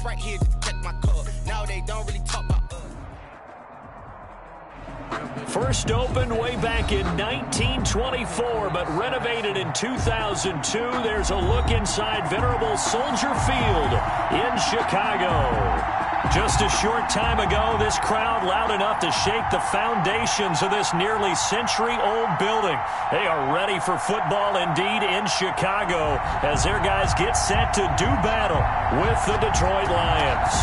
right here to protect my cub. Now they don't really talk about First opened way back in 1924, but renovated in 2002. There's a look inside venerable Soldier Field in Chicago. Just a short time ago, this crowd loud enough to shake the foundations of this nearly century-old building. They are ready for football indeed in Chicago as their guys get set to do battle with the Detroit Lions.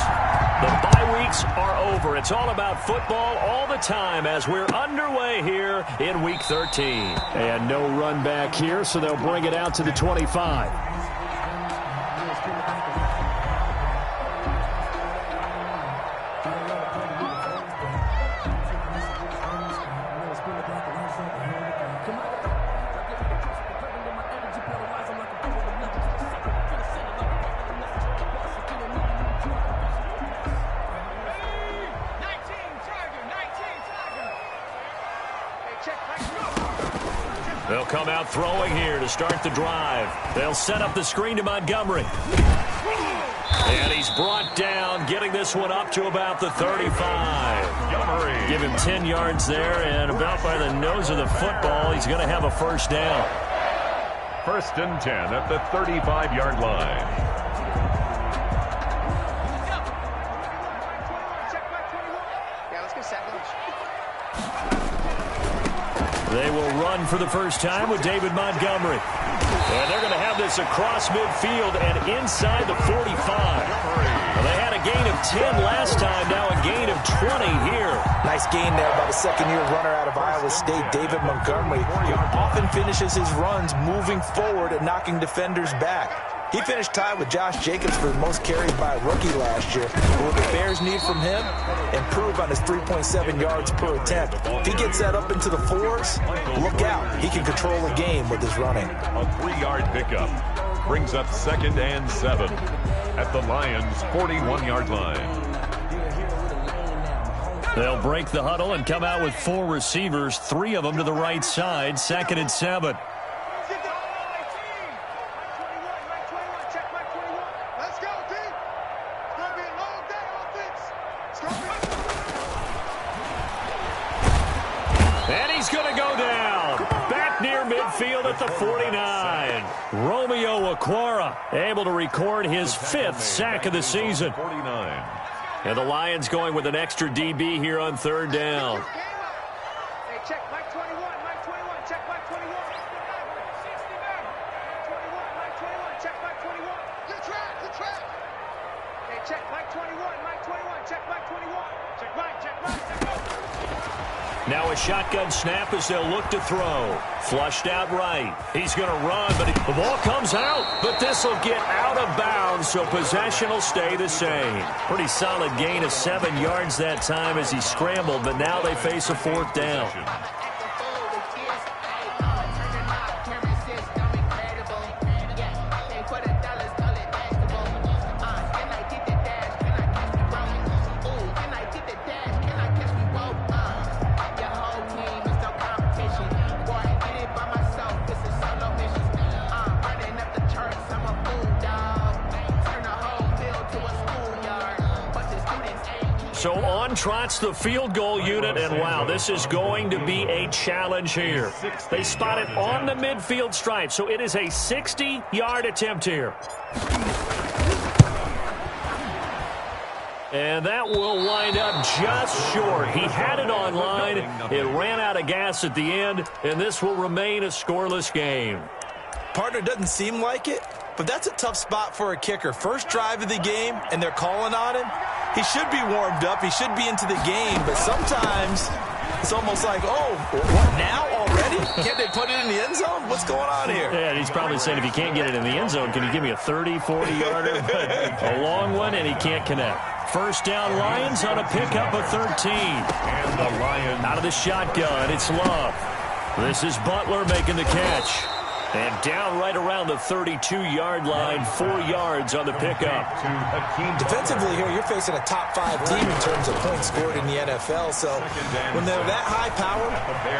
The bye weeks are over. It's all about football all the time as we're underway here in Week 13. And no run back here, so they'll bring it out to the 25. They'll come out throwing here to start the drive. They'll set up the screen to Montgomery. And he's brought down, getting this one up to about the 35. Give him 10 yards there, and about by the nose of the football, he's going to have a first down. First and 10 at the 35-yard line. They will run for the first time with David Montgomery. And they're going to have this across midfield and inside the 45. Well, they had a gain of 10 last time, now a gain of 20 here. Nice gain there by the second-year runner out of Iowa State, David Montgomery, who often finishes his runs moving forward and knocking defenders back. He finished tied with Josh Jacobs for the most carries by a rookie last year. What the Bears need from him? Improve on his 3.7 yards per attempt. If he gets that up into the fours, look out. He can control a game with his running. A 3-yard pickup brings up 2nd and 7 at the Lions' 41-yard line. They'll break the huddle and come out with 4 receivers, 3 of them to the right side, 2nd and 7. And he's going to go down. Back near midfield at the 49. Romeo Okwara able to record his 5th sack of the season. 49. And the Lions going with an extra DB here on 3rd down. Hey, check Mike 21, Mike 21, check Mike 21. 21, Mike 21, check Mike 21. Good track. Hey, check Mike 21, Mike 21, check Mike 21. Check Mike, check Mike, check Mike. Now a shotgun snap as they'll look to throw. Flushed out right. He's going to run, but the ball comes out. But this will get out of bounds, so possession will stay the same. Pretty solid gain of 7 yards that time as he scrambled, but now they face a 4th down. So on trots the field goal unit, and wow, this is going to be a challenge here. They spot it on the midfield stripe, so it is a 60-yard attempt here. And that will wind up just short. He had it on line. It ran out of gas at the end, and this will remain a scoreless game. Partner, doesn't seem like it, but that's a tough spot for a kicker. First drive of the game, and they're calling on him. He should be warmed up. He should be into the game, but sometimes it's almost like, oh, what, now already? Can't they put it in the end zone? What's going on here? Yeah, and he's probably saying, if you can't get it in the end zone, can you give me a 30, 40-yarder? But a long one, and he can't connect. First down, Lions on a pickup of 13. And the Lions out of the shotgun, it's Love. This is Butler making the catch. And down right around the 32-yard line, 4 yards on the pickup. Defensively here, you're facing a top 5 team in terms of points scored in the NFL. So when they're that high power,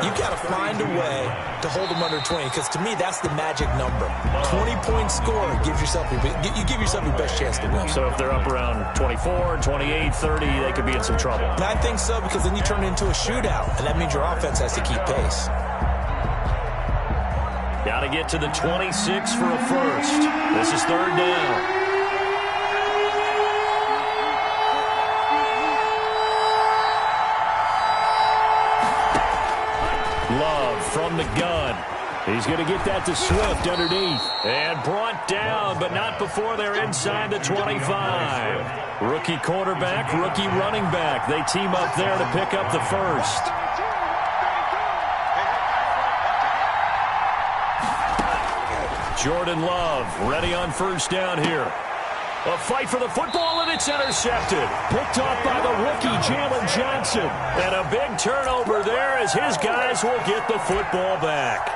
you got to find a way to hold them under 20. Because to me, that's the magic number. 20-point score gives yourself you give yourself your best chance to win. So if they're up around 24, 28, 30, they could be in some trouble. And I think so, because then you turn it into a shootout, and that means your offense has to keep pace. Got to get to the 26 for a first. This is third down. Love from the gun. He's going to get that to Swift underneath. And brought down, but not before they're inside the 25. Rookie quarterback, rookie running back. They team up there to pick up the first. Jordan Love ready on first down here. A fight for the football, and it's intercepted. Picked off by the rookie, Jalen Johnson. And a big turnover there as his guys will get the football back.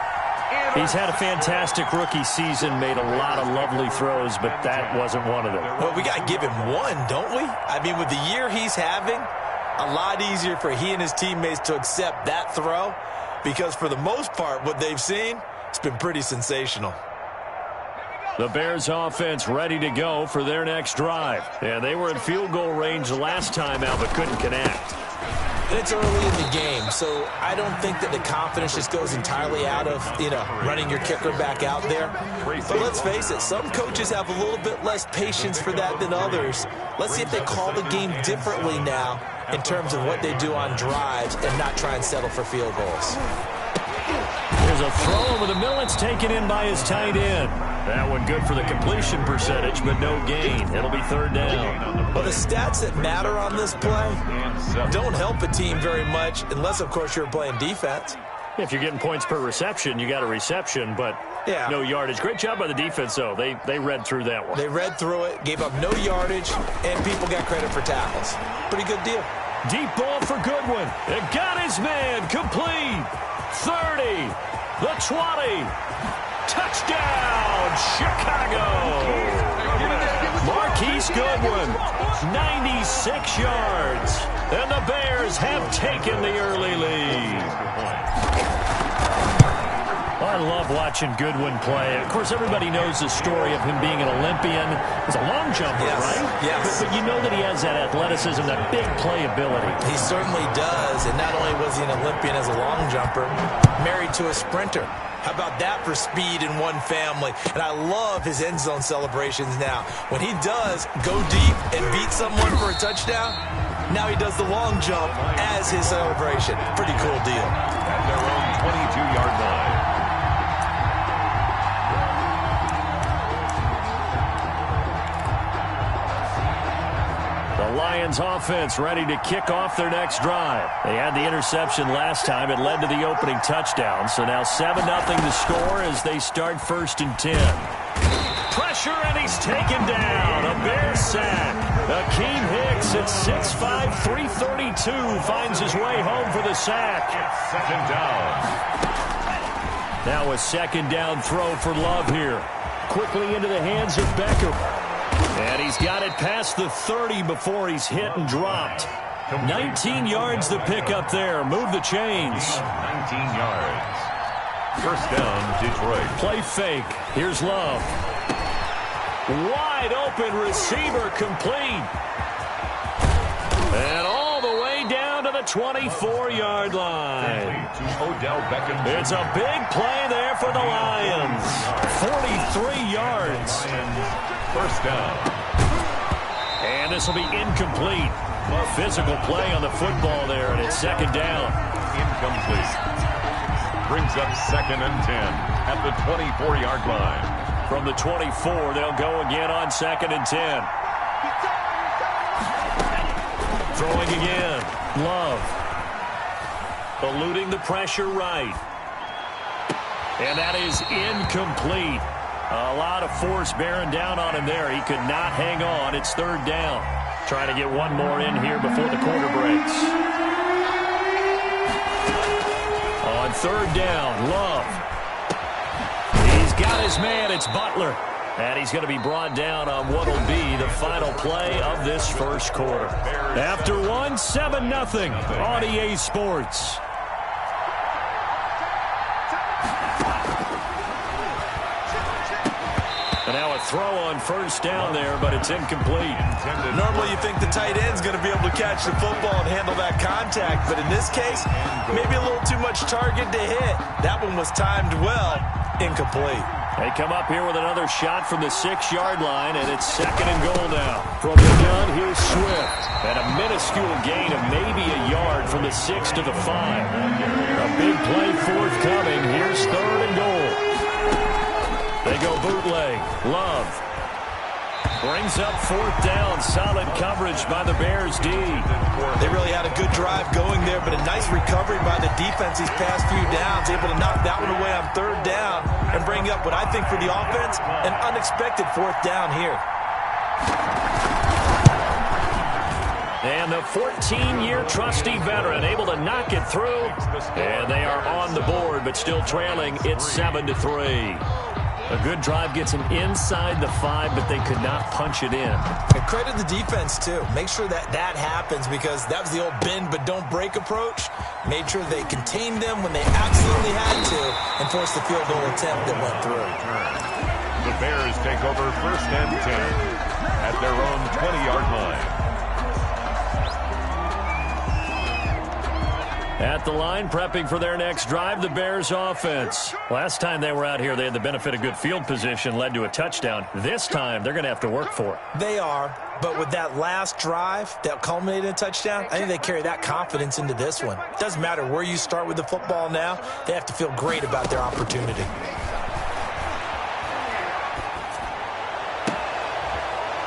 He's had a fantastic rookie season, made a lot of lovely throws, but that wasn't one of them. Well, we got to give him one, don't we? I mean, with the year he's having, a lot easier for he and his teammates to accept that throw, because for the most part, what they've seen, it's been pretty sensational. The Bears offense ready to go for their next drive. And they were in field goal range last time out, but couldn't connect. And it's early in the game, so I don't think that the confidence just goes entirely out of, running your kicker back out there. But let's face it, some coaches have a little bit less patience for that than others. Let's see if they call the game differently now in terms of what they do on drives and not try and settle for field goals. There's a throw over the middle. It's taken in by his tight end. That one good for the completion percentage, but no gain. It'll be third down. Well, the stats that matter on this play don't help a team very much unless, of course, you're playing defense. If you're getting points per reception, you got a reception, but no yardage. Great job by the defense, though. They read through that one. They read through it, gave up no yardage, and people got credit for tackles. Pretty good deal. Deep ball for Goodwin. It got his man complete. 30, the 20. Touchdown, Chicago. Marquise Goodwin, 96 yards. And the Bears have taken the early lead. I love watching Goodwin play. Of course, everybody knows the story of him being an Olympian. He's a long jumper, right? Yes. But you know that he has that athleticism, that big playability. He certainly does. And not only was he an Olympian as a long jumper, married to a sprinter. How about that for speed in one family? And I love his end zone celebrations now. When he does go deep and beat someone for a touchdown, now he does the long jump as his celebration. Pretty cool deal. At their own 22-yard line. The Lions offense ready to kick off their next drive. They had the interception last time. It led to the opening touchdown. So now 7-0 the score as they start 1st and 10. Pressure, and he's taken down. A Bear sack. Akeem Hicks at 6'5", 332 finds his way home for the sack. Second down. Now a second down throw for Love here. Quickly into the hands of Beckham. And he's got it past the 30 before he's hit and dropped. 19 yards to pick up there. Move the chains. 19 yards. First down, Detroit. Play fake. Here's Love. Wide open receiver complete. And all the way down to the 24-yard line. Odell Beckham. It's a big play there for the Lions. 43 yards. First down. And this will be incomplete. Physical play on the football there, and it's second down. Incomplete. Brings up 2nd and 10 at the 24-yard line. From the 24, they'll go again on 2nd and 10. Throwing again. Love. Eluding the pressure right. And that is incomplete. A lot of force bearing down on him there. He could not hang on. It's third down. Trying to get one more in here before the quarter breaks. On third down, Love. He's his man. It's Butler. And he's going to be brought down on what will be the final play of this first quarter. After one, 7-0 on EA Sports. And now a throw on first down there, but it's incomplete. Normally you think the tight end's going to be able to catch the football and handle that contact, but in this case, maybe a little too much target to hit. That one was timed well. Incomplete. They come up here with another shot from the 6-yard line, and it's 2nd and goal now. From the gun, here's Swift. And a minuscule gain of maybe a yard from the 6 to the 5. A big play forthcoming. Here's 3rd and goal. They go bootleg. Love brings up 4th down. Solid coverage by the Bears D. They really had a good drive going there, but a nice recovery by the defense these past few downs. Able to knock that one away on 3rd down and bring up what I think for the offense, an unexpected 4th down here. And the 14-year trusty veteran able to knock it through. And they are on the board, but still trailing. It's 7-3. A good drive gets them inside the 5, but they could not punch it in. And credit the defense, too. Make sure that happens, because that was the old bend but don't break approach. Made sure they contained them when they absolutely had to and forced the field goal attempt that went through. The Bears take over 1st and 10 at their own 20-yard line. At the line, prepping for their next drive, the Bears offense. Last time they were out here, they had the benefit of good field position, led to a touchdown. This time, they're going to have to work for it. They are, but with that last drive that culminated in a touchdown, I think they carry that confidence into this one. It doesn't matter where you start with the football now. They have to feel great about their opportunity.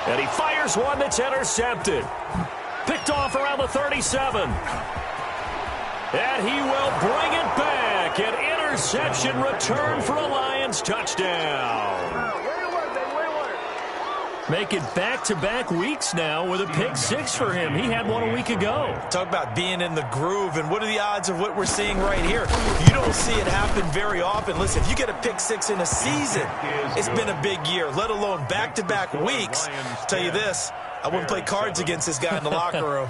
And he fires one that's intercepted. Picked off around the 37. And he will bring it back. An interception return for a Lions touchdown. Make it back-to-back weeks now with a pick 6 for him. He had one a week ago. Talk about being in the groove, and what are the odds of what we're seeing right here? You don't see it happen very often. Listen, if you get a pick 6 in a season, it's been a big year, let alone back-to-back weeks. I'll tell you this, I wouldn't play cards against this guy in the locker room.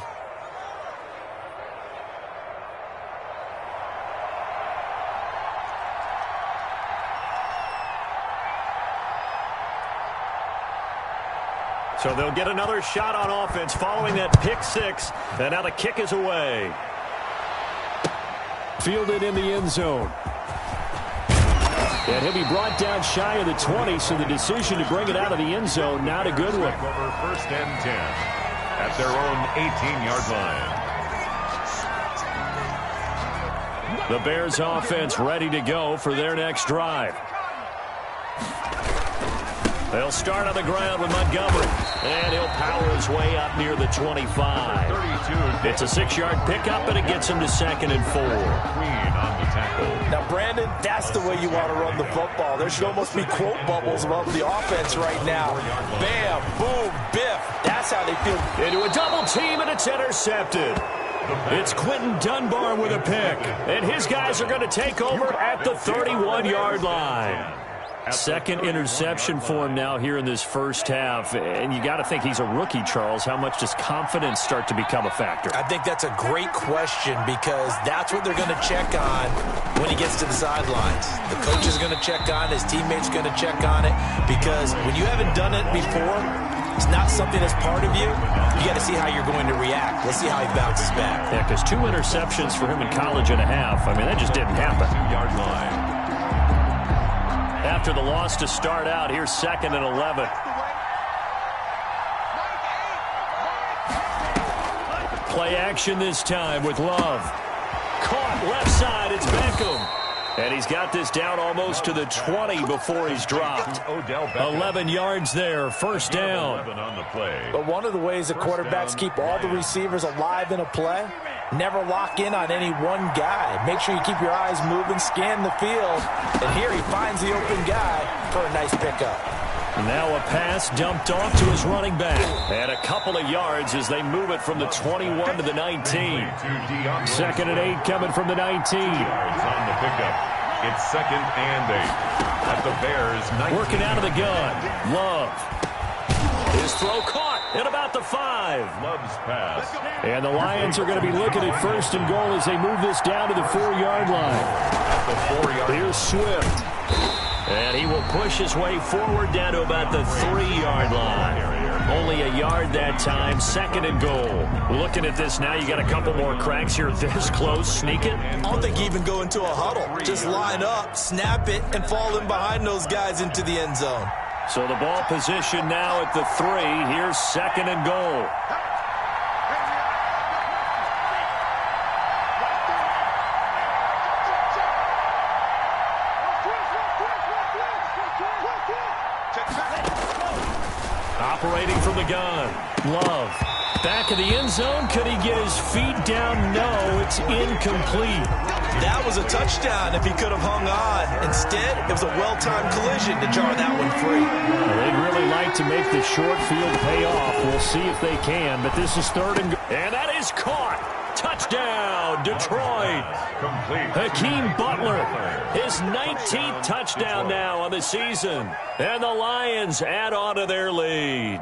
So they'll get another shot on offense following that pick 6. And now the kick is away. Fielded in the end zone. And he'll be brought down shy of the 20, so the decision to bring it out of the end zone, not a good one. Over 1st and 10 at their own 18-yard line. The Bears offense ready to go for their next drive. They'll start on the ground with Montgomery, and he'll power his way up near the 25. It's a 6-yard pickup, and it gets him to 2nd and 4. Now, Brandon, that's the way you want to run the football. There should almost be quote bubbles above the offense right now. Bam, boom, biff. That's how they feel. Into a double team, and it's intercepted. It's Quentin Dunbar with a pick, and his guys are going to take over at the 31-yard line. 2nd interception for him now here in this first half. And you got to think he's a rookie, Charles. How much does confidence start to become a factor? I think that's a great question, because that's what they're going to check on when he gets to the sidelines. The coach is going to check on it. His teammates are going to check on it, because when you haven't done it before, it's not something that's part of you. You got to see how you're going to react. Let's see how he bounces back. Yeah, because 2 interceptions for him in college and a half. I mean, that just didn't happen. 2-yard line. After the loss to start out, here's 2nd and 11. Play action this time with Love. Caught left side, it's Beckham. And he's got this down almost to the 20 before he's dropped. 11 yards there, 1st down. But one of the ways the quarterbacks keep all the receivers alive in a play, never lock in on any one guy. Make sure you keep your eyes moving, scan the field. And here he finds the open guy for a nice pickup. Now a pass dumped off to his running back. And a couple of yards as they move it from the 21 to the 19. 2nd and 8 coming from the 19. On the pickup. It's 2nd and 8 at the Bears' 19. Working out of the gun. Love. His throw caught at about the 5. Love's pass. And the Lions are going to be looking at 1st and goal as they move this down to the 4-yard line. At the 4-yard line. Here's Swift. And he will push his way forward down to about the 3-yard line. Only a yard that time, 2nd and goal. Looking at this now, you got a couple more cracks here this close. Sneak it. I don't think you even go into a huddle. Just line up, snap it, and fall in behind those guys into the end zone. So the ball position now at the 3. Here's 2nd and goal. Operating from the gun. Love. Back of the end zone. Could he get his feet down? No, it's incomplete. That was a touchdown if he could have hung on. Instead, it was a well-timed collision to jar that one free. Well, they'd really like to make the short field pay off. We'll see if they can, but this is 3rd and goal. And that is caught. Touchdown, Detroit. Complete. Hakeem Butler, his 19th touchdown now on the season. And the Lions add on to their lead.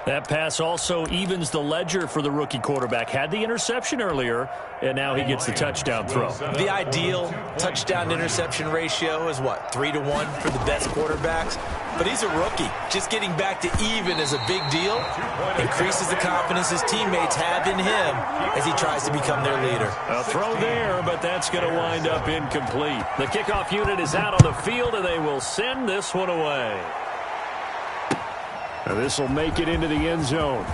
That pass also evens the ledger for the rookie quarterback. Had the interception earlier, and now he gets the touchdown throw. The ideal touchdown-interception ratio is, what, 3-to-1 for the best quarterbacks? But he's a rookie. Just getting back to even is a big deal. Increases the confidence his teammates have in him as he tries to become their leader. A throw there, but that's going to wind up incomplete. The kickoff unit is out on the field, and they will send this one away. Now this will make it into the end zone.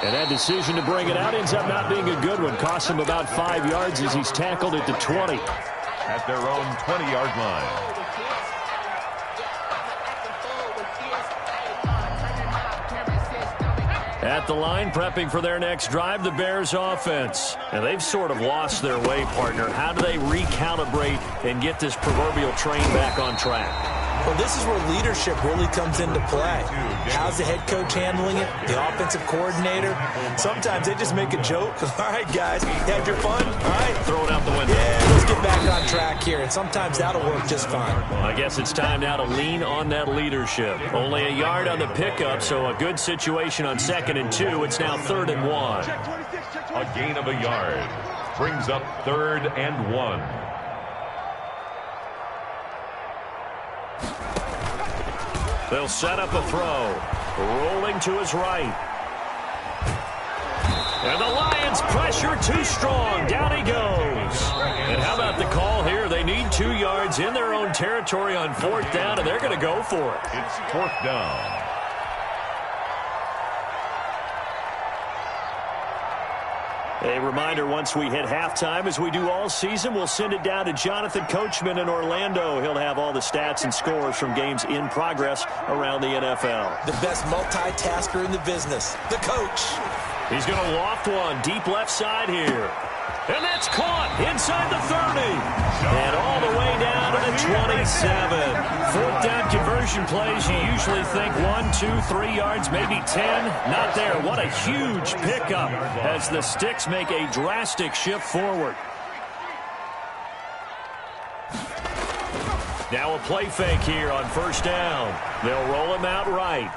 And that decision to bring it out ends up not being a good one. Costs him about 5 yards as he's tackled at the 20. At their own 20-yard line. At the line, prepping for their next drive, the Bears offense. And they've sort of lost their way, partner. How do they recalibrate and get this proverbial train back on track? Well, this is where leadership really comes into play. How's the head coach handling it? The offensive coordinator? Sometimes they just make a joke. All right, guys, you had your fun? All right. Throw it out the window. Yeah, let's get back on track here. And sometimes that'll work just fine. I guess it's time now to lean on that leadership. Only a yard on the pickup, so a good situation on 2nd and 2. It's now 3rd and 1. A gain of a yard. Brings up 3rd and 1. They'll set up a throw. Rolling to his right. And the Lions pressure too strong. Down he goes. And how about the call here? They need 2 yards in their own territory on 4th down, and they're going to go for it. It's 4th down. A reminder, once we hit halftime, as we do all season, we'll send it down to Jonathan Coachman in Orlando. He'll have all the stats and scores from games in progress around the NFL. The best multitasker in the business, the coach. He's going to loft one deep left side here. And that's caught inside the 30. And all the way down to the 27. 4th down conversion plays, you usually think 1, 2, 3 yards, maybe 10. Not there. What a huge pickup as the Sticks make a drastic shift forward. Now a play fake here on 1st down. They'll roll him out right.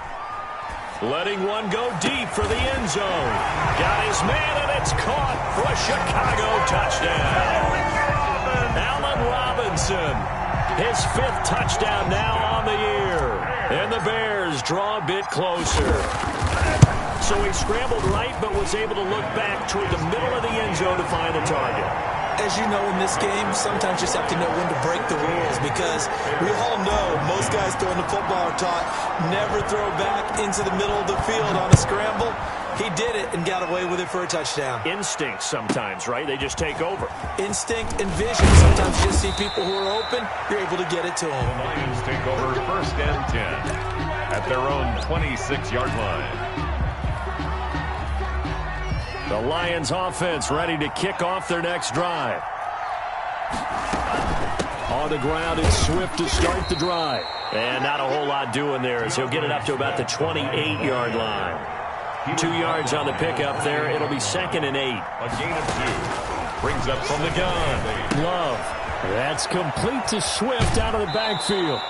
Letting one go deep for the end zone. Got his man, and it's caught for a Chicago touchdown. Allen Robinson, his 5th touchdown now on the year. And the Bears draw a bit closer. So he scrambled right, but was able to look back toward the middle of the end zone to find the target. As you know, in this game, sometimes you just have to know when to break the rules, because we all know most guys throwing the football are taught never throw back into the middle of the field on a scramble. He did it and got away with it for a touchdown. Instinct sometimes, right? They just take over. Instinct and vision. Sometimes you just see people who are open, you're able to get it to them. The Lions take over 1st and 10 at their own 26-yard line. The Lions offense ready to kick off their next drive. On the ground, it's Swift to start the drive. And not a whole lot doing there as he'll get it up to about the 28-yard line. 2 yards on the pickup there. It'll be 2nd and 8. A gain of 2. Brings up from the gun. Love. That's complete to Swift out of the backfield.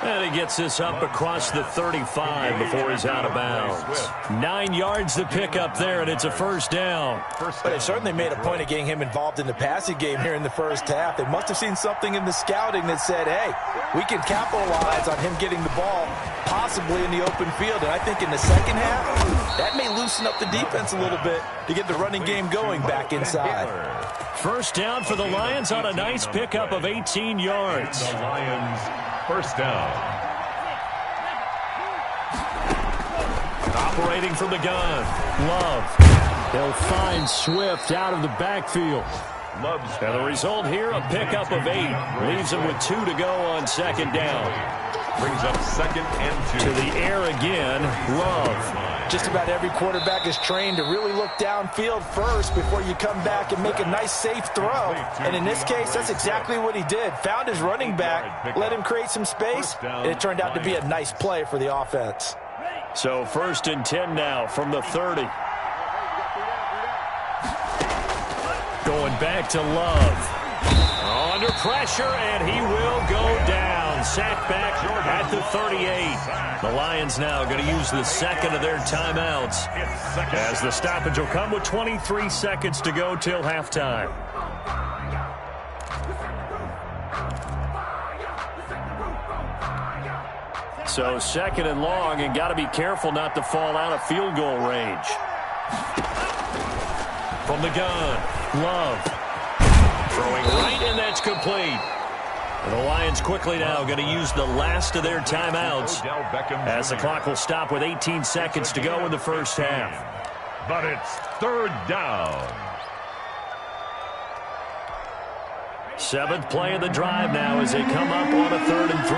And he gets this up across the 35 before he's out of bounds. 9 yards to pick up there, and it's a first down. But they certainly made a point of getting him involved in the passing game here in the first half. They must have seen something in the scouting that said, hey, we can capitalize on him getting the ball possibly in the open field. And I think in the second half, that may loosen up the defense a little bit to get the running game going back inside. First down for the Lions on a nice pickup of 18 yards. The Lions, first down. Operating from the gun. Love. They'll find Swift out of the backfield. And the result here, a pickup of 8. Leaves him with 2 to go on second down. Brings up second and 2. To the air again, Love. Just about every quarterback is trained to really look downfield first before you come back and make a nice, safe throw. And in this case, that's exactly what he did. Found his running back, let him create some space, and it turned out to be a nice play for the offense. So first and 10 now from the 30. Going back to Love. Under pressure, and he will go down. Sacked back at the 38. The Lions now going to use the second of their timeouts, as the stoppage will come with 23 seconds to go till halftime. So second and long, and got to be careful not to fall out of field goal range. From the gun, Love. Throwing right, and that's complete. And the Lions quickly now going to use the last of their timeouts, as the clock will stop with 18 seconds to go in the first half. But it's third down. 7th play of the drive now as they come up on a 3rd and 3.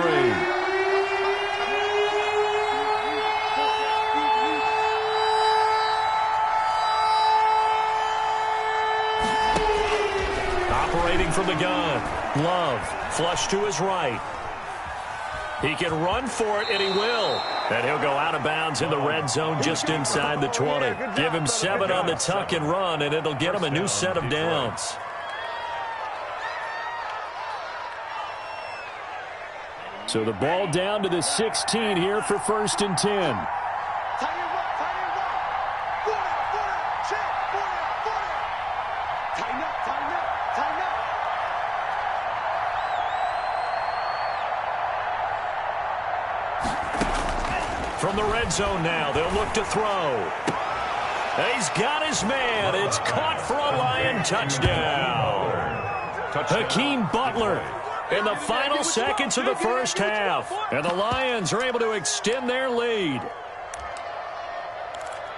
Operating from the gun. Love. Flush to his right. He can run for it, and he will. And he'll go out of bounds in the red zone just inside the 20. Give him 7 on the tuck and run, and it'll get him a new set of downs. So the ball down to the 16 here for first and 10. From the red zone now, they'll look to throw. He's got his man. It's caught for a Lion touchdown. Hakeem Butler in the final seconds of the first half. And the Lions are able to extend their lead.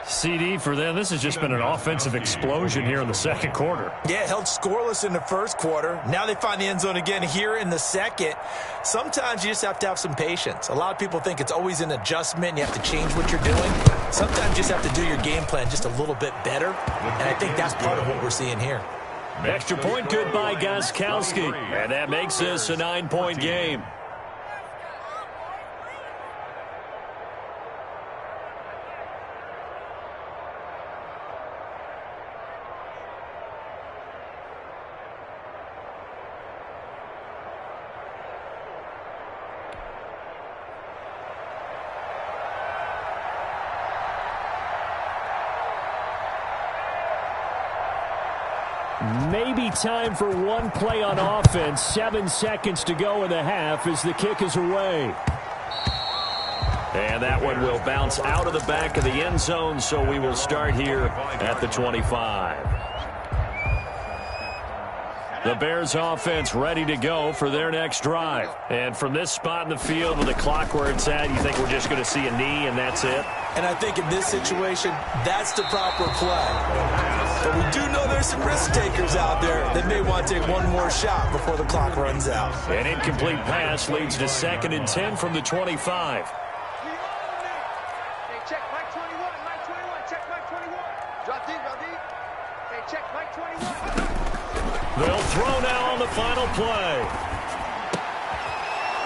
CD for them. This has just been an offensive explosion here in the second quarter. Yeah, held scoreless in the first quarter. Now they find the end zone again here in the second. Sometimes you just have to have some patience. A lot of people think it's always an adjustment. You have to change what you're doing. Sometimes you just have to do your game plan just a little bit better. And I think that's part of what we're seeing here. Extra point good by Gostkowski. And that makes this a 9-point game. Maybe time for one play on offense. 7 seconds to go in the half as the kick is away. And that one will bounce out of the back of the end zone, so we will start here at the 25. The Bears offense ready to go for their next drive. And from this spot in the field with the clock where it's at, you think we're just going to see a knee and that's it? And I think in this situation, that's the proper play. But we do know there's some risk takers out there that may want to take one more shot before the clock runs out. An incomplete pass leads to 2nd and 10 from the 25. Hey, check Mike 21, Mike 21, check Mike 21. Drop deep, drop deep. Hey, check Mike 21. They'll throw now on the final play.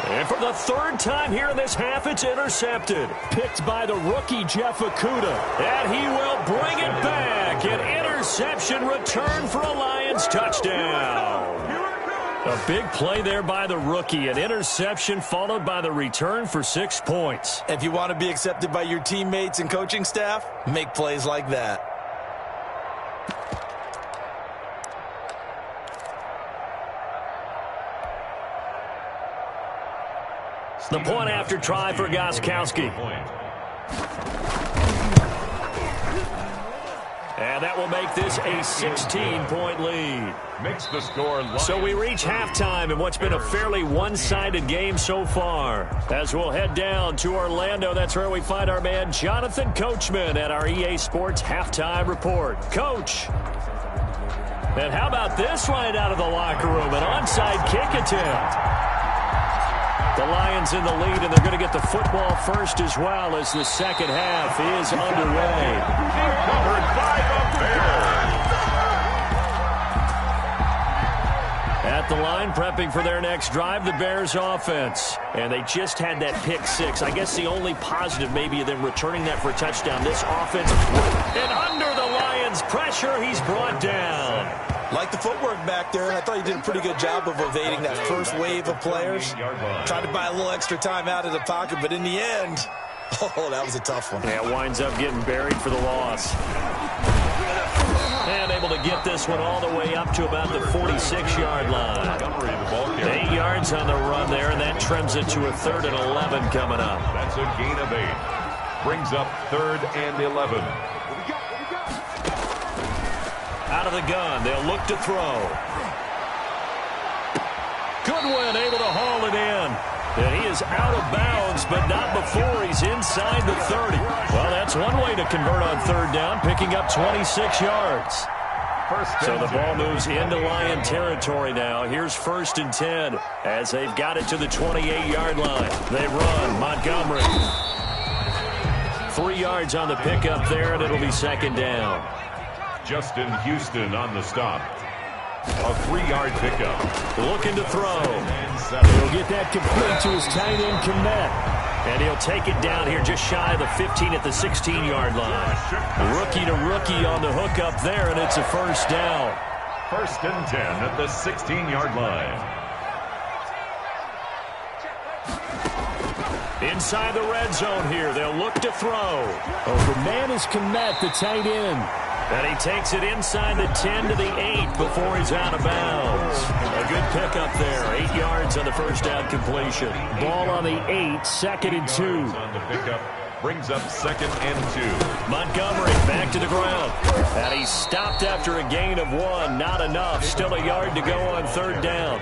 And for the third time here in this half, it's intercepted. Picked by the rookie, Jeff Okudah. And he will bring it back. An interception return for a Lions touchdown. A big play there by the rookie. An interception followed by the return for 6 points. If you want to be accepted by your teammates and coaching staff, make plays like that. The point after try for Gostkowski. And that will make this a 16-point lead. Makes the score. So we reach halftime in what's been a fairly one-sided game so far. As we'll head down to Orlando, that's where we find our man Jonathan Coachman at our EA Sports Halftime Report. Coach. And how about this right out of the locker room? An onside kick attempt. The Lions in the lead, and they're going to get the football first as well as the second half is underway. Covered by the Bears. At the line, prepping for their next drive, the Bears offense. And they just had that pick six. I guess the only positive maybe of them returning that for a touchdown. This offense, and under the Lions' pressure, he's brought down. Like the footwork back there, and I thought he did a pretty good job of evading that first wave of players. Tried to buy a little extra time out of the pocket, but in the end, oh, that was a tough one. Yeah, winds up getting buried for the loss. And able to get this one all the way up to about the 46-yard line. 8 yards on the run there, and that trims it to a 3rd and 11 coming up. That's a gain of 8. Brings up 3rd and 11. Out of the gun, they'll look to throw. Goodwin able to haul it in. And he is out of bounds, but not before he's inside the 30. Well, that's one way to convert on 3rd down, picking up 26 yards. So the ball moves into Lion territory now. Here's 1st and 10 as they've got it to the 28-yard line. They run. Montgomery. 3 yards on the pickup there, and it'll be 2nd down. Justin Houston on the stop. A 3-yard pickup. Looking to throw. He'll get that complete to his tight end, Kmet. And he'll take it down here just shy of the 15 at the 16-yard line. Rookie to rookie on the hook up there, and it's a 1st down. 1st and 10 at the 16-yard line. Inside the red zone here. They'll look to throw. Oh, the man is Kmet, the tight end. And he takes it inside the 10 to the 8 before he's out of bounds. A good pickup there. 8 yards on the 1st down completion. Ball on the 8, 2nd and 2. On the pickup, brings up 2nd and 2. Montgomery back to the ground. And he's stopped after a gain of 1. Not enough. Still a yard to go on 3rd down.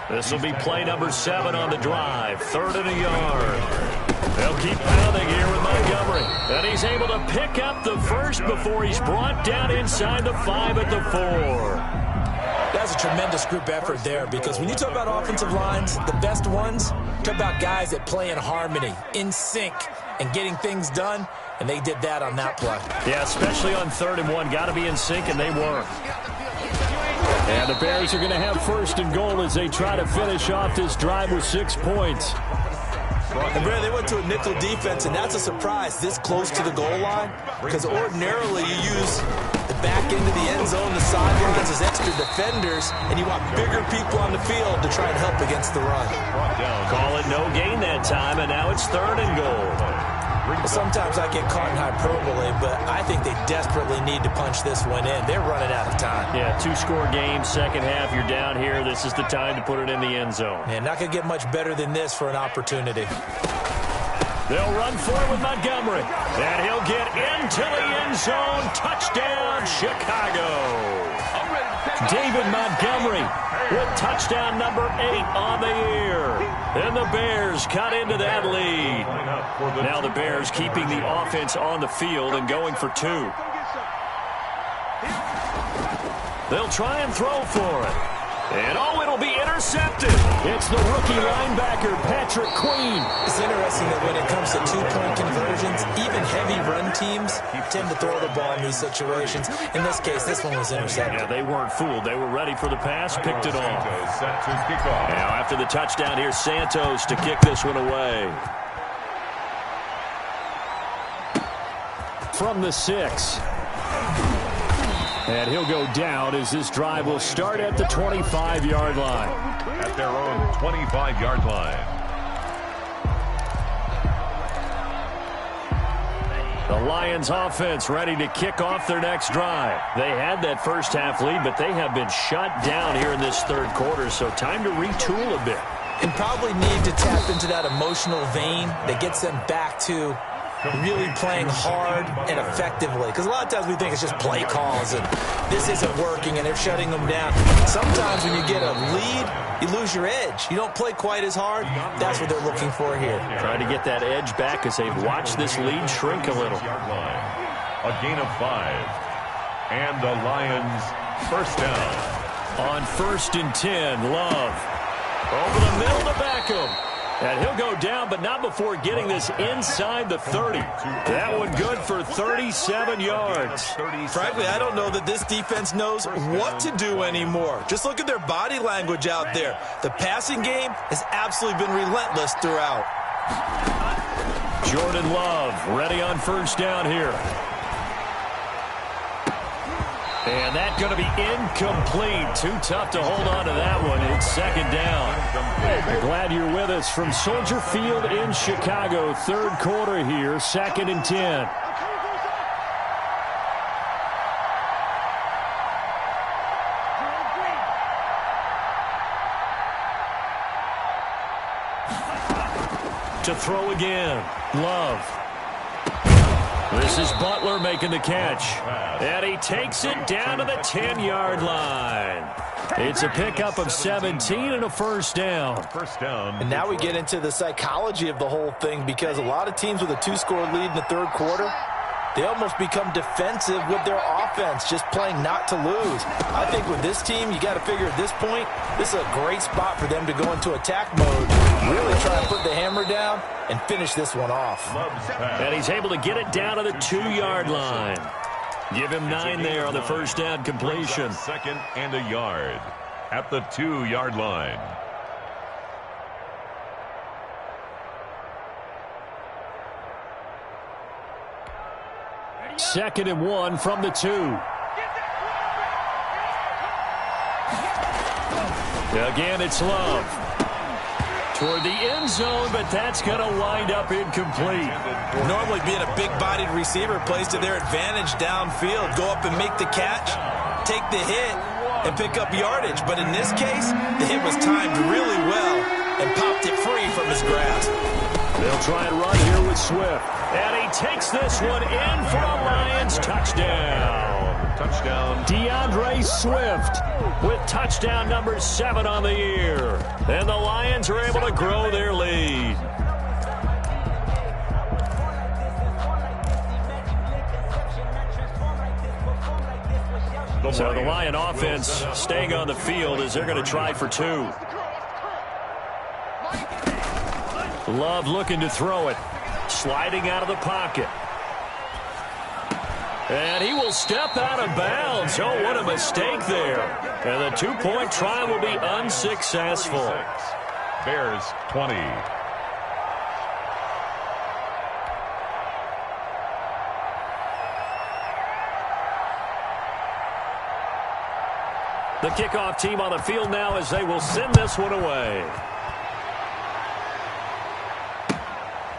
This will be play number 7 on the drive. 3rd and a yard. They'll keep pounding here with Montgomery. And he's able to pick up the 1st before he's brought down inside the 5 at the 4. That's a tremendous group effort there, because when you talk about offensive lines, the best ones, talk about guys that play in harmony, in sync, and getting things done, and they did that on that play. Yeah, especially on 3rd and 1. Got to be in sync, and they were. And the Bears are going to have 1st and goal as they try to finish off this drive with 6 points. And Brad, they went to a nickel defense, and that's a surprise this close to the goal line, because ordinarily you use the back end of the end zone, the sidelines as extra defenders, and you want bigger people on the field to try and help against the run. Call it no gain that time, and now it's 3rd and goal. Sometimes I get caught in hyperbole, but I think they desperately need to punch this one in. They're running out of time. Yeah, 2-score game, second half, you're down here. This is the time to put it in the end zone. Yeah, not going to get much better than this for an opportunity. They'll run for it with Montgomery. And he'll get into the end zone. Touchdown, Chicago. David Montgomery with touchdown number 8 on the year. And the Bears cut into that lead. Now the Bears keeping the offense on the field and going for 2. They'll try and throw for it. And it'll be intercepted. It's the rookie linebacker, Patrick Queen. It's interesting that when it comes to 2-point conversions, even heavy run teams tend to throw the ball in these situations. In this case, this one was intercepted. Yeah, they weren't fooled. They were ready for the pass, picked it off. Set to kick off. Now after the touchdown, here's Santos to kick this one away. From the 6. And he'll go down as this drive will start at the 25-yard line. At their own 25-yard line. The Lions offense ready to kick off their next drive. They had that first half lead, but they have been shut down here in this third quarter, so time to retool a bit. And probably need to tap into that emotional vein that gets them back to really playing hard and effectively. Because a lot of times we think it's just play calls and this isn't working and they're shutting them down. Sometimes when you get a lead, you lose your edge. You don't play quite as hard. That's what they're looking for here. Trying to get that edge back as they've watched this lead shrink a little. A gain of 5. And the Lions first down. On 1st and 10, Love. Over the middle to Beckham. And he'll go down, but not before getting this inside the 30. That one good for 37 yards. Frankly, I don't know that this defense knows what to do anymore. Just look at their body language out there. The passing game has absolutely been relentless throughout. Jordan Love ready on 1st down here. And that's going to be incomplete. Too tough to hold on to that one. It's 2nd down. Glad you're with us from Soldier Field in Chicago. 3rd quarter here, 2nd and 10. To throw again, Love. This is Butler making the catch. And he takes it down to the 10-yard line. It's a pickup of 17 and a first down. And now we get into the psychology of the whole thing, because a lot of teams with a 2-score lead in the 3rd quarter, they almost become defensive with their offense, just playing not to lose. I think with this team, you got to figure at this point, this is a great spot for them to go into attack mode, really try and put the hammer down and finish this one off. And he's able to get it down to the 2-yard line. Give him 9 there on the first down completion. 2nd and a yard at the 2-yard line. Second and 1 from the 2. Again, it's Love. Toward the end zone, but that's going to wind up incomplete. Normally being a big-bodied receiver plays to their advantage downfield. Go up and make the catch, take the hit, and pick up yardage. But in this case, the hit was timed really well and popped it free from his grasp. They'll try and run here with Swift. And he takes this one in for a Lions touchdown. Touchdown. DeAndre Swift with touchdown number 7 on the year. And the Lions are able to grow their lead. So the Lion offense staying on the field as they're going to try for 2. Love looking to throw it. Sliding out of the pocket. And he will step out of bounds. Oh, what a mistake there. And the 2-point try will be unsuccessful. Bears 20. The kickoff team on the field now as they will send this one away.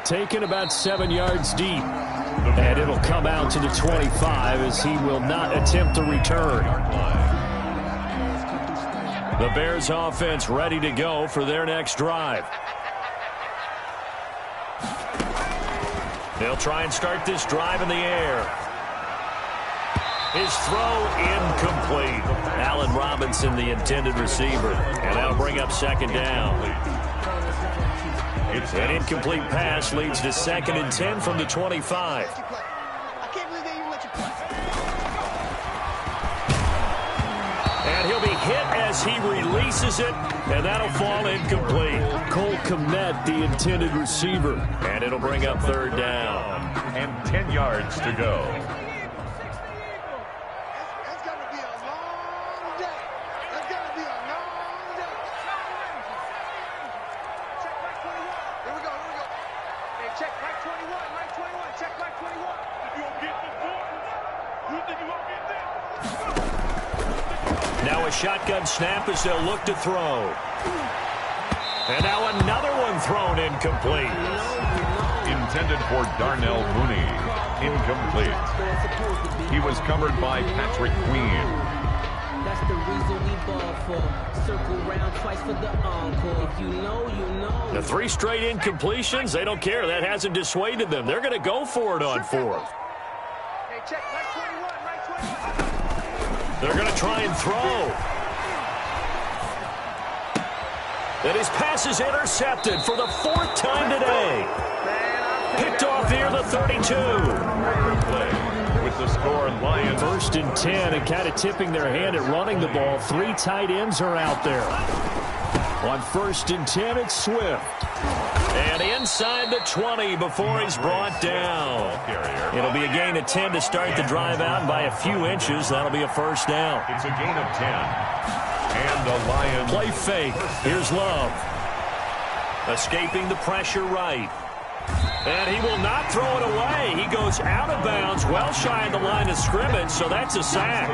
Taken about 7 yards deep. And it'll come out to the 25 as he will not attempt to return. The Bears offense ready to go for their next drive. They'll try and start this drive in the air. His throw incomplete. Allen Robinson, the intended receiver. And that'll bring up 2nd down. An incomplete pass leads to 2nd and 10 from the 25. And he'll be hit as he releases it, and that'll fall incomplete. Cole Kmet, the intended receiver. And it'll bring up third down. And 10 yards to go. It's going to be a long day. It's going to be a long day. Check Mike 21. Here we go. Hey, check Mike 21. Mike 21. Check Mike 21. If you don't get this ball, you think you're going to get this? Now a shotgun snap as they'll look to throw. And now another one thrown incomplete. Intended for Darnell Mooney. Incomplete. He was covered by Patrick Queen. That's the reason we ball for. Circle round twice for the encore. If you know, you know. The 3 straight incompletions, they don't care. That hasn't dissuaded them. They're going to go for it on 4th. Hey, check Mike 21. Mike 21. They're going to try and throw. And his pass is intercepted for the 4th time today. Picked off near the 32. With the score, Lions. 1st and 10, and kind of tipping their hand at running the ball. 3 tight ends are out there. On 1st and 10, it's Swift. And inside the 20 before he's brought down. It'll be a gain of 10 to start the drive out, and by a few inches, that'll be a first down. It's a gain of 10. And the Lions. Play fake. Here's Love. Escaping the pressure right. And he will not throw it away. He goes out of bounds, well shy of the line of scrimmage, so that's a sack.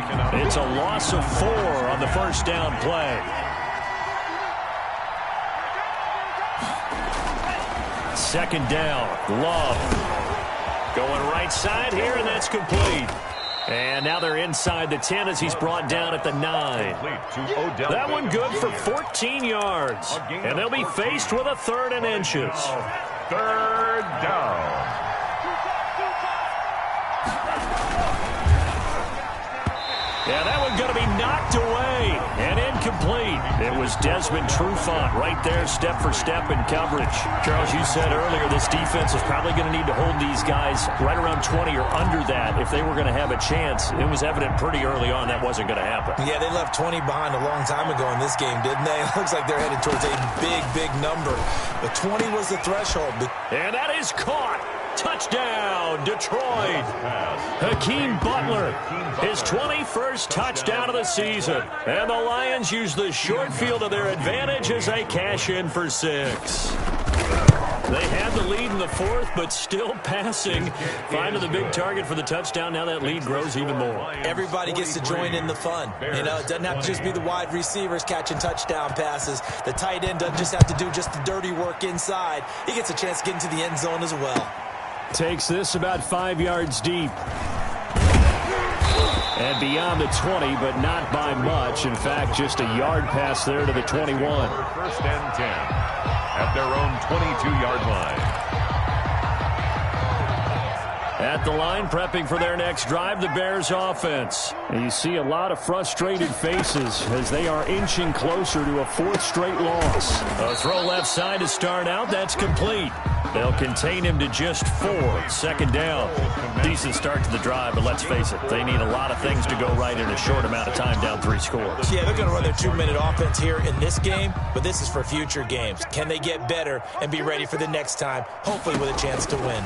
It's a loss of 4 on the first down play. Second down, Love. Going right side here, and that's complete. And now they're inside the 10 as he's brought down at the 9. That one good for 14 yards. And they'll be faced with a 3rd and inches. 3rd down. Yeah, that one's going to be knocked away and incomplete. It was Desmond Trufant right there, step for step in coverage. Charles, you said earlier this defense is probably going to need to hold these guys right around 20 or under that if they were going to have a chance. It was evident pretty early on that wasn't going to happen. Yeah, they left 20 behind a long time ago in this game, didn't they? It looks like they're headed towards a big number. But 20 was the threshold. And that is caught. Touchdown, Detroit. Hakeem Butler, his 21st touchdown of the season. And the Lions use the short field to their advantage as they cash in for 6. They had the lead in the 4th, but still passing. Finding the big target for the touchdown. Now that lead grows even more. Everybody gets to join in the fun. You know, it doesn't have to just be the wide receivers catching touchdown passes. The tight end doesn't just have to do just the dirty work inside. He gets a chance to get into the end zone as well. Takes this about 5 yards deep. And beyond the 20, but not by much. In fact, just a yard pass there to the 21. 1st and 10 at their own 22-yard line. At the line, prepping for their next drive, the Bears offense. And you see a lot of frustrated faces as they are inching closer to a 4th straight loss. A throw left side to start out. That's complete. They'll contain him to just 4. 2nd down. Decent start to the drive, but let's face it, they need a lot of things to go right in a short amount of time, down 3 scores. Yeah, they're going to run their 2-minute offense here in this game, but this is for future games. Can they get better and be ready for the next time, hopefully with a chance to win?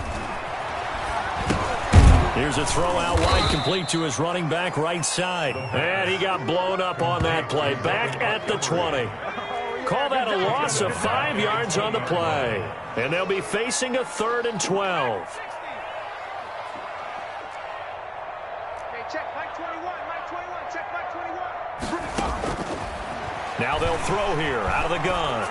Here's a throw out wide, complete to his running back right side. And he got blown up on that play. Back at the 20. Call that a loss of 5 yards on the play. And they'll be facing a 3rd and 12. Hey, check Mike 21. Mike 21. Check Mike 21. Now they'll throw here out of the gun.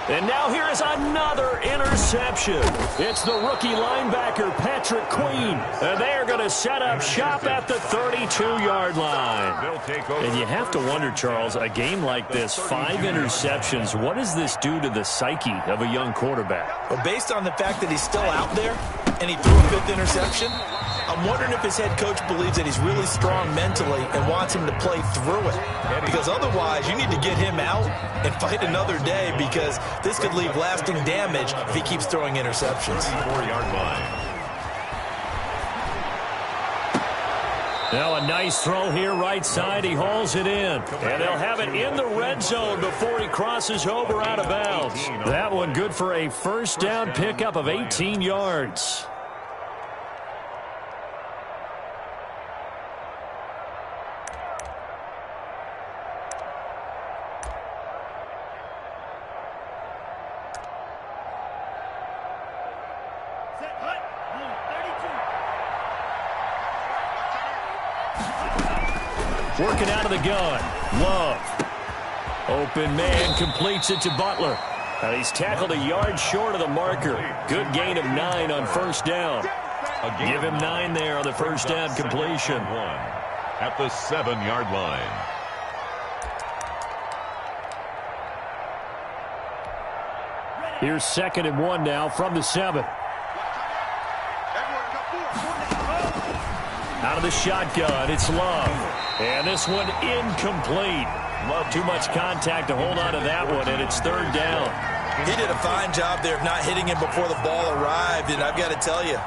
And now here is another interception. It's the rookie linebacker, Patrick Queen. And they are going to set up shop at the 32-yard line. And you have to wonder, Charles, a game like this, 5 interceptions, what does this do to the psyche of a young quarterback? Well, based on the fact that he's still out there and he threw a 5th interception, I'm wondering if his head coach believes that he's really strong mentally and wants him to play through it. Because otherwise, you need to get him out and fight another day, because this could leave lasting damage if he keeps throwing interceptions. 4-yard line. Now a nice throw here right side. He hauls it in. And they'll have it in the red zone before he crosses over out of bounds. That one good for a first down pickup of 18 yards. Working out of the gun. Love. Open man completes it to Butler. And he's tackled a yard short of the marker. Good gain of 9 on first down. Give him 9 there on the first down completion. At the 7-yard line. Here's 2nd and 1 now from the 7. Out of the shotgun, it's Love. And this one incomplete. Love too much contact to hold on to that one, and it's 3rd down. He did a fine job there of not hitting him before the ball arrived, and I've got to tell you,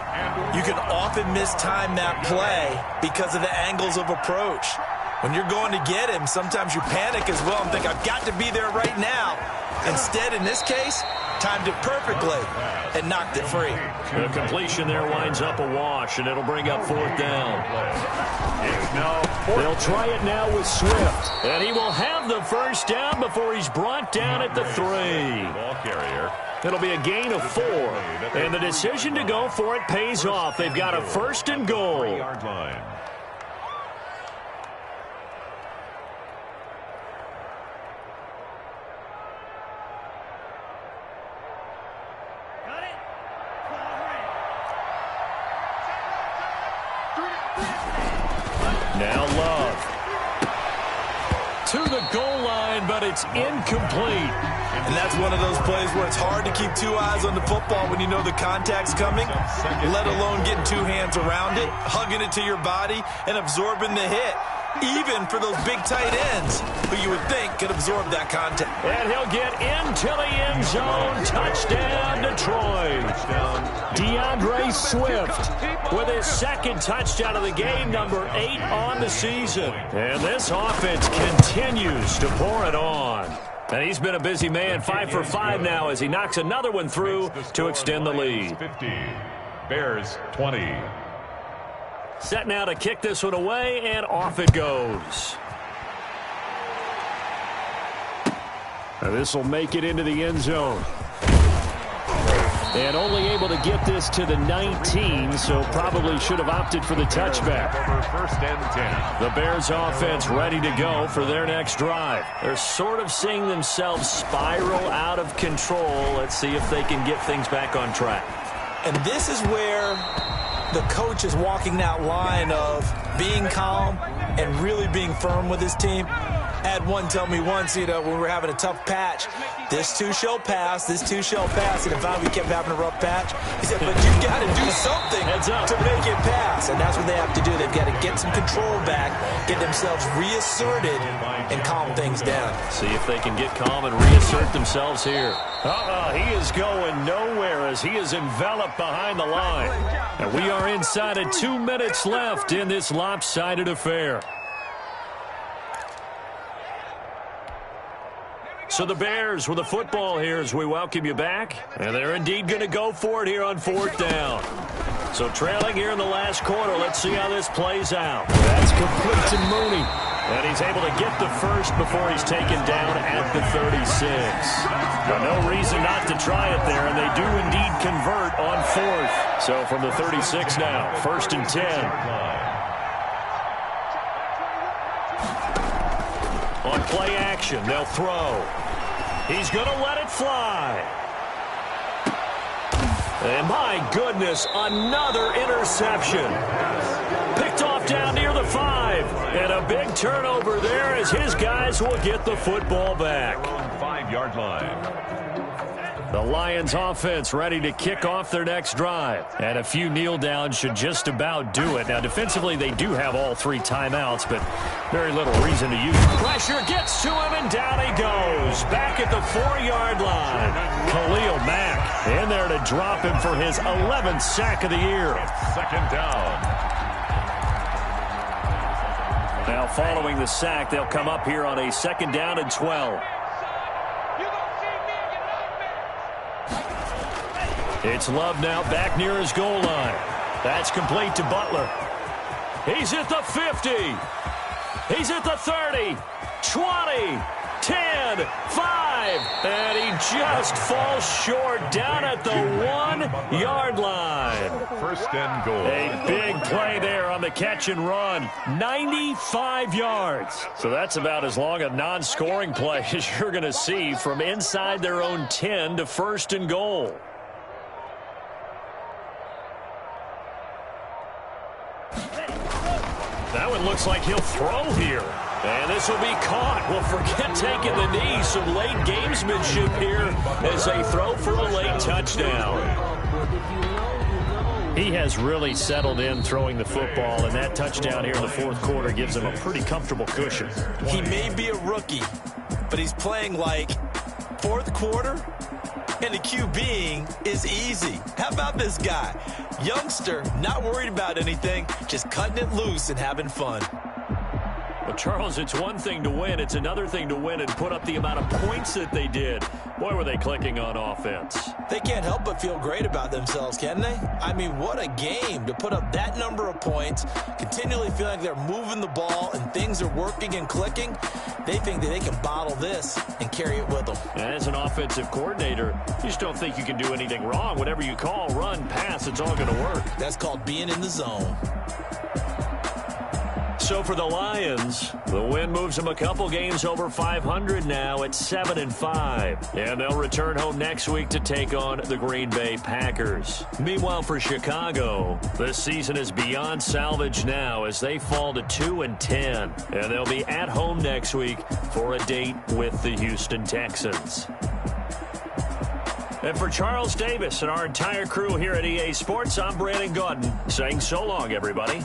you can often mistime that play because of the angles of approach. When you're going to get him, sometimes you panic as well and think, I've got to be there right now. Instead, in this case, timed it perfectly and knocked it free. The completion there winds up a wash, and it'll bring up 4th down. They'll try it now with Swift, and he will have the first down before he's brought down at the 3. Ball carrier. It'll be a gain of 4, and the decision to go for it pays off. They've got a 1st and goal. 3-yard line. Now Love. To the goal line, but it's incomplete. And that's one of those plays where it's hard to keep 2 eyes on the football when you know the contact's coming, let alone getting 2 hands around it, hugging it to your body, and absorbing the hit. Even for those big tight ends who you would think could absorb that contact. And he'll get into the end zone. Touchdown, Detroit. DeAndre Swift with his 2nd touchdown of the game, number 8 on the season. And this offense continues to pour it on. And he's been a busy man, 5 for 5 now as he knocks another one through to extend the lead. 50. Bears 20. Set now to kick this one away, and off it goes. This will make it into the end zone. And only able to get this to the 19, so probably should have opted for the touchback. Over 1st and 10. The Bears offense ready to go for their next drive. They're sort of seeing themselves spiral out of control. Let's see if they can get things back on track. And this is where the coach is walking that line of being calm and really being firm with his team. I had one tell me once, when we were having a tough patch, this too shall pass, this too shall pass. And if we kept having a rough patch, he said, but you've got to do something to make it pass. And that's what they have to do. They've got to get some control back, get themselves reasserted, and calm things down. See if they can get calm and reassert themselves here. He is going nowhere as he is enveloped behind the line. And we are inside of 2 minutes left in this lopsided affair. So the Bears with the football here as we welcome you back. And they're indeed going to go for it here on 4th down. So trailing here in the last quarter. Let's see how this plays out. That's complete to Mooney. And he's able to get the first before he's taken down at the 36. But no reason not to try it there, and they do indeed convert on 4th. So from the 36 now, 1st and 10. On play action, they'll throw. He's going to let it fly. And my goodness, another interception. Picked off down near the 5. And a big turnover there as his guys will get the football back. 5-yard line. The Lions offense ready to kick off their next drive. And a few kneel downs should just about do it. Now, defensively, they do have all 3 timeouts, but very little reason to use. Pressure gets to him, and down he goes. Back at the 4-yard line. Khalil Mack in there to drop him for his 11th sack of the year. 2nd down. Now following the sack, they'll come up here on a 2nd down and 12. It's Love now back near his goal line. That's complete to Butler. He's at the 50. He's at the 30, 20, 10, 5, and he just falls short down at the 1-yard line. 1st and goal. A big play there on the catch and run. 95 yards. So that's about as long a non-scoring play as you're going to see from inside their own 10 to 1st and goal. That one looks like he'll throw here. And this will be caught. Well, forget taking the knee. Some late gamesmanship here as they throw for a late touchdown. He has really settled in throwing the football, and that touchdown here in the 4th quarter gives him a pretty comfortable cushion. He may be a rookie, but he's playing like 4th quarter, and the QBing is easy. How about this guy? Youngster, not worried about anything, just cutting it loose and having fun. Well, Charles, it's one thing to win. It's another thing to win and put up the amount of points that they did. Boy, were they clicking on offense. They can't help but feel great about themselves, can they? I mean, what a game to put up that number of points, continually feeling like they're moving the ball and things are working and clicking. They think that they can bottle this and carry it with them. And as an offensive coordinator, you just don't think you can do anything wrong. Whatever you call, run, pass, it's all going to work. That's called being in the zone. So for the Lions, the win moves them a couple games over 500 now at 7-5. And they'll return home next week to take on the Green Bay Packers. Meanwhile, for Chicago, this season is beyond salvage now as they fall to 2-10. And they'll be at home next week for a date with the Houston Texans. And for Charles Davis and our entire crew here at EA Sports, I'm Brandon Gaudin saying so long, everybody.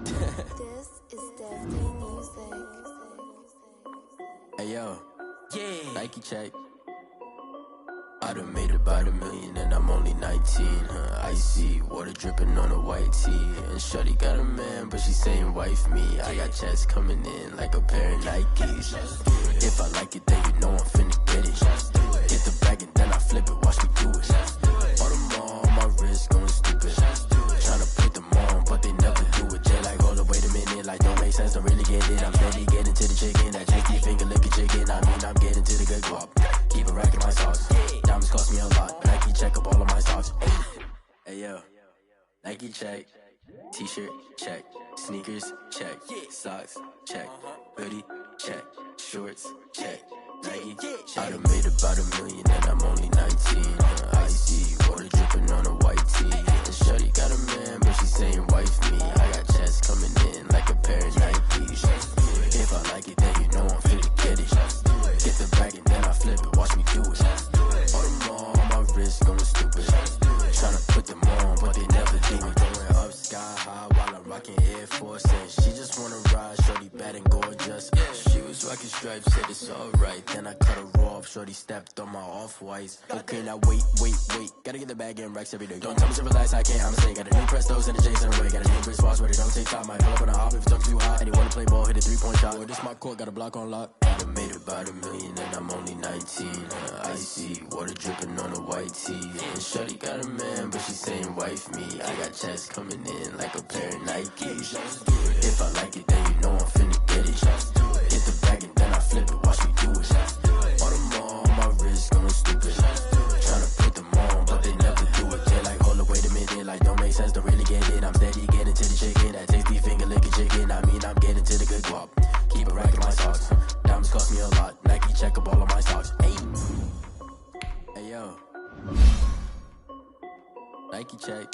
This is Definitely Music. Hey yo, yeah. Nike check. I done made about $1 million and I'm only 19. Icy water dripping on a white tee. And shorty got a man, but she saying wife me. I got checks coming in like a pair of Nikes. If I like it, then you know I'm finna get it. Get the bag and then I flip it, watch me do it. All them on my wrist going stupid. Tryna put them on, but they never do it. Jay like, hold up, wait a minute, like don't make sense, don't really get it. I'm steady getting to the chicken, that tasty finger licking chicken. I mean, I'm getting to the good guap. Keep a rack in my socks. Diamonds cost me a lot. Nike check up all of my stocks. Hey yo, Nike check. T-shirt check. Sneakers check. Socks check. Hoodie check. Shorts check. Nike I done made about $1 million and I'm only 19. Icy water dripping on a white tee. And shorty got a man, but she saying wife me. I got checks coming in like a pair of Nikes. If I like it, then you know I'm finna get it. Get the bag and then I flip it, watch me do it. All them on my wrist going stupid. Tryna put them on, but they never do it. Going up sky high while I'm rocking Air Force. And she just wanna ride, shorty bad and gorgeous. She was rocking stripes, said it's alright. Then I cut her off, shorty stepped on my off-whites. Okay, now wait. Gotta get the bag and racks every day. Don't tell me to relax, I can't, I'ma say. Got a new Prestos and a Jason away. Got a new Chris Foss, but it don't take time. I pull up on a hop if it's up too hot. And he wanna play ball, hit a 3-point shot. Or this my court, got a block on lock. I done made about $1 million and I'm only 19. Icy water dripping on a white tee. And shorty got a man, but she saying wife me. I got checks coming in like a pair of Nikes. If I like it, then you know I'm finna get it. Get the bag and then I flip it, watch me do it. All them on my wrist going stupid. Tryna put them on, but they never do it. They like, hold up, wait a minute, like don't make sense, don't really get it. I'm steady getting to the chicken, that tasty finger licking chicken. I mean, I'm getting to the good guap. Keep a rack in my socks. Diamonds cost me a lot. Nike check up all of my stocks. Hey yo, Nike check.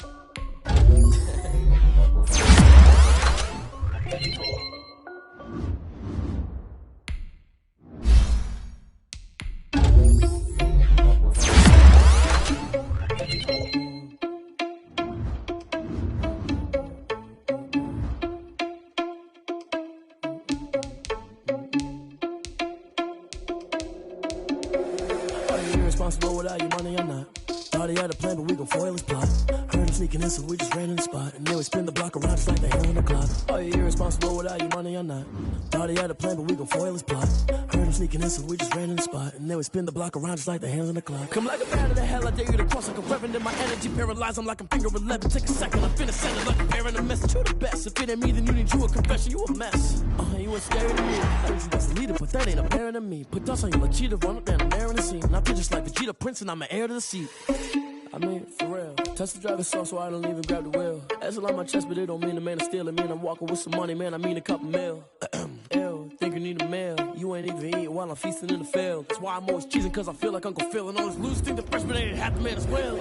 Irresponsible without your money or not. Thought he had a plan, but we gon' foil his plot. Heard him sneaking in, so we just ran in the spot. And then we spin the block around just like the hell on the clock. Are you irresponsible without your money or not? Thought he had a plan, but we gon' foil his plot. Heard him sneaking in, so we just ran in the spot. And then we spin the block around just like the hands on the clock. Come like a bat of the hell, I dare you to cross like a reverend. In my energy paralyzed, I'm like I'm finger 11. Take a second, I'm finna send it like a bear in a message. You the best, if it ain't me, then you need you a confession. You a mess. You ain't scary to me. I heard you was the leader, but that ain't apparent to me. Put dust on you like cheetah, run up down the air in the scene. And I feel just like Vegeta Prince, and I'm an heir to the seat. I mean, for real. Touch the driver's soft, so I don't even grab the wheel. That's on my chest, but it don't mean the man is stealing. Man, I'm walking with some money, man, I mean a couple mil. Ew, think you need a meal. You ain't even eating while I'm feasting in the field. That's why I'm always cheesing, cause I feel like Uncle Phil. And all this loose think the freshman ain't half the man as well.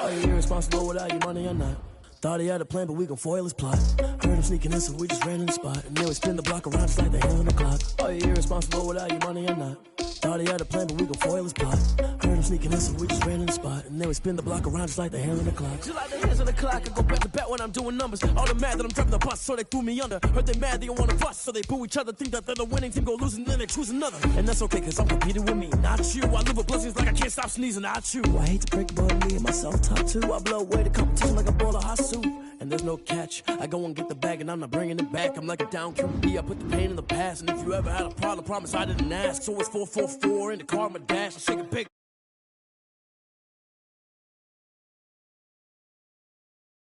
Are you irresponsible without your money or not? Thought he had a plan, but we gon' foil his plot. Heard him sneaking in, so we just ran in the spot. And then we spin the block around just like the hell on the clock. Are you irresponsible without your money or not? Thought he had a plan, but we gon' foil his plot. Heard him sneaking in, so we just ran in the spot. And then we spin the block around just like the hands on the clock. Just like the hands on the clock, I go back to back when I'm doing numbers. All the mad that I'm driving the bus, so they threw me under. Heard they mad, they don't wanna bust, so they boo each other. Think that they're the winning team, go losing, then they choose another. And that's okay, cause I'm competing with me, not you. I live with blessings like I can't stop sneezing, not you. I hate to break but me and myself top two. I blow away the competition like a bowl of hot soup. And there's no catch. I go and get the bag and I'm not bringing it back. I'm like a down QB, I put the pain in the past. And if you ever had a problem, promise I didn't ask. So it's 444 in the car, my dash. I shake a big